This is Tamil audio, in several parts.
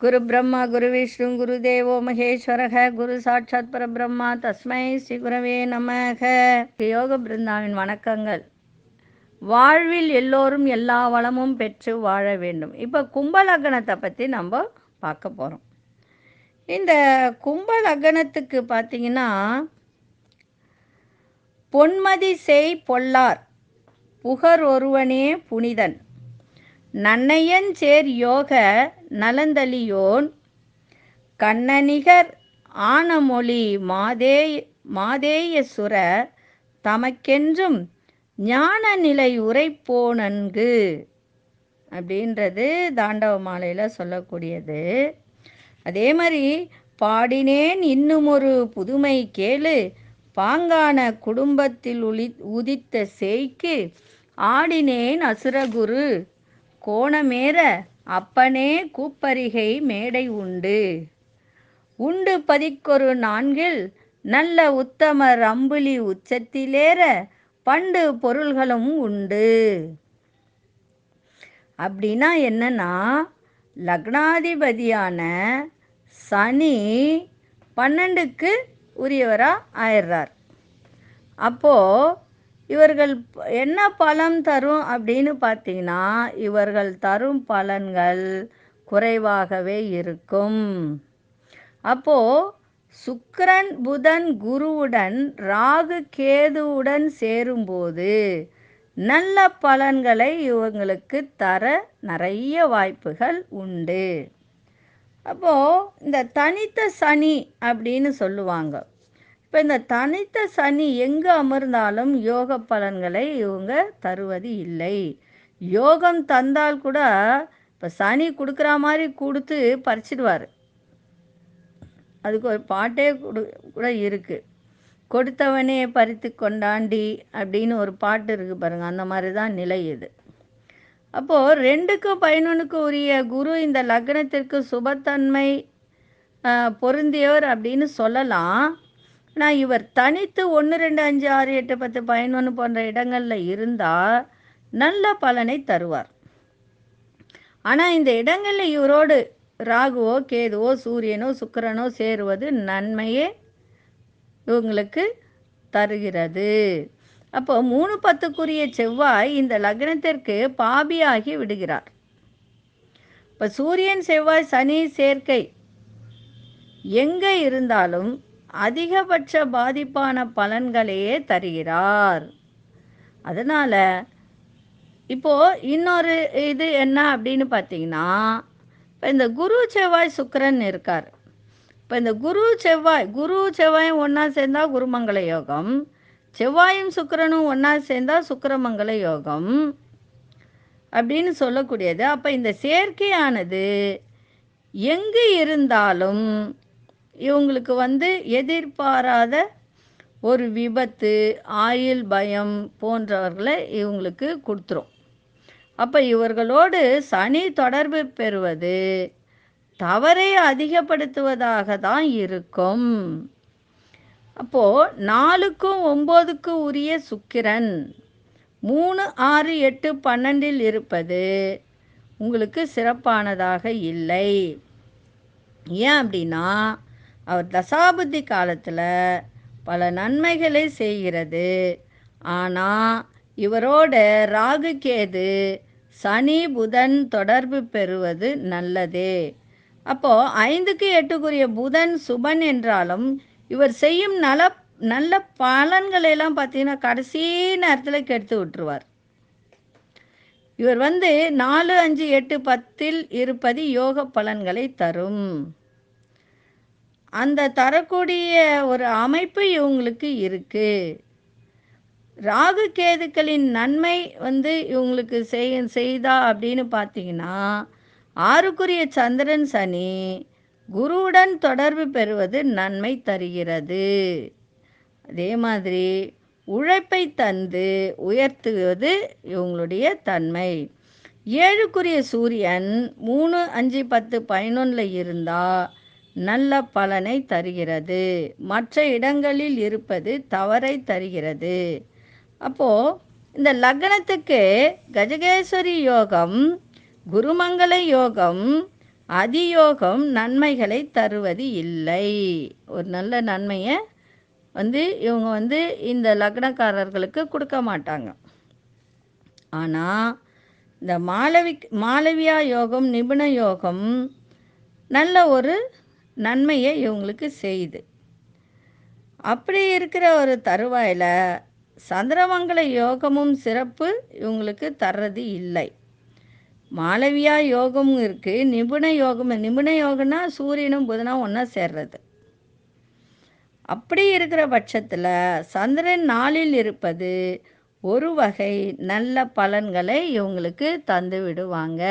குரு பிரம்மா குரு விஷ்ணு குரு தேவோ மகேஸ்வரக குரு சாட்சாத் பரபிரம்மா தஸ்மை ஸ்ரீ குரவே நமக. யோக பிருந்தாவின் வணக்கங்கள். வாழ்வில் எல்லோரும் எல்லா வளமும் பெற்று வாழ வேண்டும். இப்போ கும்ப லக்னத்தை பற்றி நம்ம பார்க்க போகிறோம். இந்த கும்ப லக்னத்துக்கு பார்த்தீங்கன்னா, பொன்மதி செய் பொல்லார் புகர் ஒருவனே புனிதன் நன்னையன் சேர் யோக நலந்தளியோன் கண்ணனிகர் ஆனமொழி மாதேய சுர தமக்கென்றும் ஞான நிலை உரைப்போனன்கு அப்படின்றது தாண்டவ மாலையில் சொல்லக்கூடியது. அதே மாதிரி பாடினேன் இன்னும் ஒரு புதுமை கேளு பாங்கான குடும்பத்தில் உதித்த சேய்க்கு ஆடினேன் அசுரகுரு கோணமேற அப்பனே கூப்பரிகை மேடை உண்டு பதிக்கொரு நான்கில் நல்ல உத்தமர் அம்புலி உச்சத்திலேற பண்டு பொருள்களும் உண்டு. அப்படின்னா என்னன்னா, லக்னாதிபதியான சனி 12க்கு உரியவராக ஆயிடுறார். அப்போது இவர்கள் என்ன பலன் தரும் அப்படின்னு பார்த்தீங்கன்னா, இவர்கள் தரும் பலன்கள் குறைவாகவே இருக்கும். அப்போது சுக்கிரன் புதன் குருவுடன் ராகு கேதுவுடன் சேரும்போது நல்ல பலன்களை இவங்களுக்கு தர நிறைய வாய்ப்புகள் உண்டு. அப்போது இந்த தனித்த சனி அப்படின்னு சொல்லுவாங்க. இப்போ இந்த தனித்த சனி எங்கே அமர்ந்தாலும் யோக பலன்களை இவங்க தருவது இல்லை. யோகம் தந்தால் கூட இப்போ சனி கொடுக்குற மாதிரி கொடுத்து பறிச்சிடுவார். அதுக்கு ஒரு பாட்டே கூட இருக்குது, கொடுத்தவனே பறித்து கொண்டாண்டி அப்படின்னு ஒரு பாட்டு இருக்குது பாருங்கள். அந்த மாதிரி தான் நிலை இது. அப்போது 2க்கும் 11க்கு உரிய குரு இந்த லக்னத்திற்கு சுபத்தன்மை பொருந்தியவர் அப்படின்னு சொல்லலாம். ஆனால் இவர் தனித்து 1 2 5 6 8 10 11 போன்ற இடங்களில் இருந்தால் நல்ல பலனை தருவார். ஆனால் இந்த இடங்களில் இவரோடு ராகுவோ கேதுவோ சூரியனோ சுக்கிரனோ சேருவது நன்மையே இவங்களுக்கு தருகிறது. அப்போ 3 10க்குரிய செவ்வாய் இந்த லக்னத்திற்கு பாபியாகி விடுகிறார். இப்போ சூரியன் செவ்வாய் சனி சேர்க்கை எங்கே இருந்தாலும் அதிகபட்ச பாதிப்பான பலன்களையே தருகிறார். அதனால் இப்போது இன்னொரு இது என்ன அப்படின்னு பார்த்தீங்கன்னா, இப்போ இந்த குரு செவ்வாய் சுக்கிரன் இருக்கார். இப்போ இந்த குரு செவ்வாயும் ஒன்றா சேர்ந்தால் குருமங்கள யோகம், செவ்வாயும் சுக்கிரனும் ஒன்றா சேர்ந்தால் சுக்கிரமங்கள யோகம் அப்படின்னு சொல்லக்கூடியது. அப்போ இந்த சேர்க்கையானது எங்கு இருந்தாலும் இவங்களுக்கு எதிர்பாராத ஒரு விபத்து, ஆயுள் பயம் போன்றவர்களை இவங்களுக்கு கொடுத்துரும். அப்போ இவர்களோடு சனி தொடர்பு பெறுவது தவறை அதிகப்படுத்துவதாக தான் இருக்கும். அப்போது 4க்கும் 9க்கு உரிய சுக்கிரன் 3 6 8 12 இருப்பது உங்களுக்கு சிறப்பானதாக இல்லை. ஏன் அப்படின்னா, அவர் தசாபுத்தி காலத்தில் பல நன்மைகளை செய்கிறது. ஆனால் இவரோட ராகு கேது சனி புதன் தொடர்பு பெறுவது நல்லதே. அப்போது 5க்கு 8க்குரிய புதன் சுபன் என்றாலும் இவர் செய்யும் நல்ல பலன்களெல்லாம் பார்த்தீங்கன்னா கடைசி நேரத்தில் கெடுத்து விட்டுருவார். இவர் 4 5 8 10 இருப்பது யோக பலன்களை தரும். அந்த தரக்கூடிய ஒரு அமைப்பு இவங்களுக்கு இருக்குது. ராகு கேதுக்களின் நன்மை இவங்களுக்கு செய்தா அப்படின்னு பார்த்தீங்கன்னா, 6க்குரிய சந்திரன் சனி குருவுடன் தொடர்பு பெறுவது நன்மை தருகிறது. அதே மாதிரி உழைப்பை தந்து உயர்த்துவது இவங்களுடைய தன்மை. 7க்குரிய சூரியன் 3 5 10 11 இருந்தால் நல்ல பலனை தருகிறது. மற்ற இடங்களில் இருப்பது தவறை தருகிறது. அப்போது இந்த லக்னத்துக்கு கஜகேஸ்வரி யோகம், குருமங்கள யோகம், அதியோகம் நன்மைகளை தருவது இல்லை. ஒரு நல்ல நன்மையை இவங்க இந்த லக்னக்காரர்களுக்கு கொடுக்க மாட்டாங்க. ஆனால் இந்த மாளவியா யோகம், நிபுண யோகம் நல்ல ஒரு நன்மையை இவங்களுக்கு செய்யுது. அப்படி இருக்கிற ஒரு தருவாயில் சந்திரமங்கல யோகமும் சிறப்பு இவங்களுக்கு தர்றது இல்லை. மாளவியா யோகமும் இருக்குது, நிபுண யோகம்னா சூரியனும் புதனும் ஒன்றா சேர்றது. அப்படி இருக்கிற பட்சத்தில் சந்திரன் நாளில் இருப்பது ஒரு வகை நல்ல பலன்களை இவங்களுக்கு தந்து விடுவாங்க.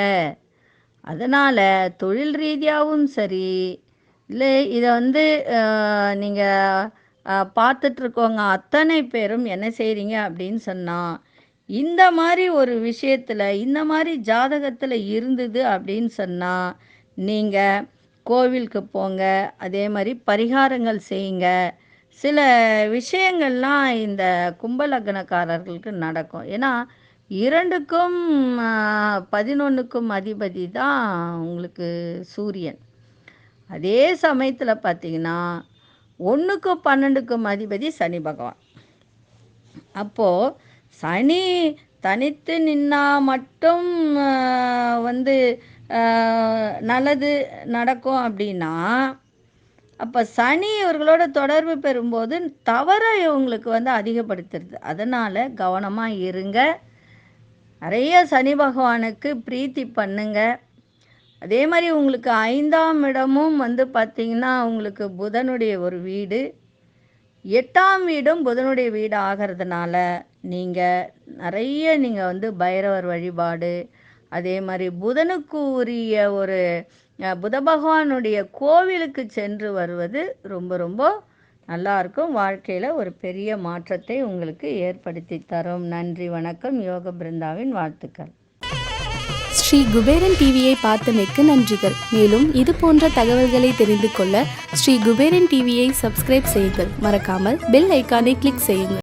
அதனால் தொழில் ரீதியாகவும் சரி, இல்லை இதை நீங்கள் பார்த்துட்ருக்கோங்க அத்தனை பேரும் என்ன செய்கிறீங்க அப்படின்னு சொன்னால், இந்த மாதிரி ஒரு விஷயத்தில் இந்த மாதிரி ஜாதகத்தில் இருந்தது அப்படின்னு சொன்னால் நீங்கள் கோவிலுக்கு போங்க, அதே மாதிரி பரிகாரங்கள் செய்யுங்க. சில விஷயங்கள்லாம் இந்த கும்பலக்னக்காரர்களுக்கு நடக்கும். ஏன்னா 2க்கும் 11க்கும் அதிபதி தான் உங்களுக்கு சூரியன். அதே சமயத்தில் பார்த்திங்கன்னா 1க்கும் 12க்கும் அதிபதி சனி பகவான். அப்போது சனி தனித்து நின்னா மட்டும் நல்லது நடக்கும் அப்படின்னா, அப்போ சனி இவர்களோட தொடர்பு பெறும்போது தவறை இவங்களுக்கு அதிகப்படுத்துறது. அதனால் கவனமாக இருங்க. நிறைய சனி பகவானுக்கு பிரீத்தி பண்ணுங்க. அதே மாதிரி உங்களுக்கு 5ஆம் இடமும் பார்த்திங்கன்னா உங்களுக்கு புதனுடைய ஒரு வீடு, 8ஆம் வீடும் புதனுடைய வீடு ஆகிறதுனால நீங்கள் பைரவர் வழிபாடு, அதே மாதிரி புதனுக்கு உரிய ஒரு புத பகவானுடைய கோவிலுக்கு சென்று வருவது ரொம்ப ரொம்ப நல்லாயிருக்கும். வாழ்க்கையில் ஒரு பெரிய மாற்றத்தை உங்களுக்கு ஏற்படுத்தி தரும். நன்றி, வணக்கம். யோக பிருந்தாவின் வாழ்த்துக்கள். ஸ்ரீ குபேரன் டிவியை பார்த்தமைக்கு நன்றிகள். மேலும் இது போன்ற தகவல்களை தெரிந்து கொள்ள ஸ்ரீ குபேரன் டிவியை சப்ஸ்கிரைப் செய்யுங்கள். மறக்காமல் பெல் ஐக்கானை கிளிக் செய்யுங்கள்.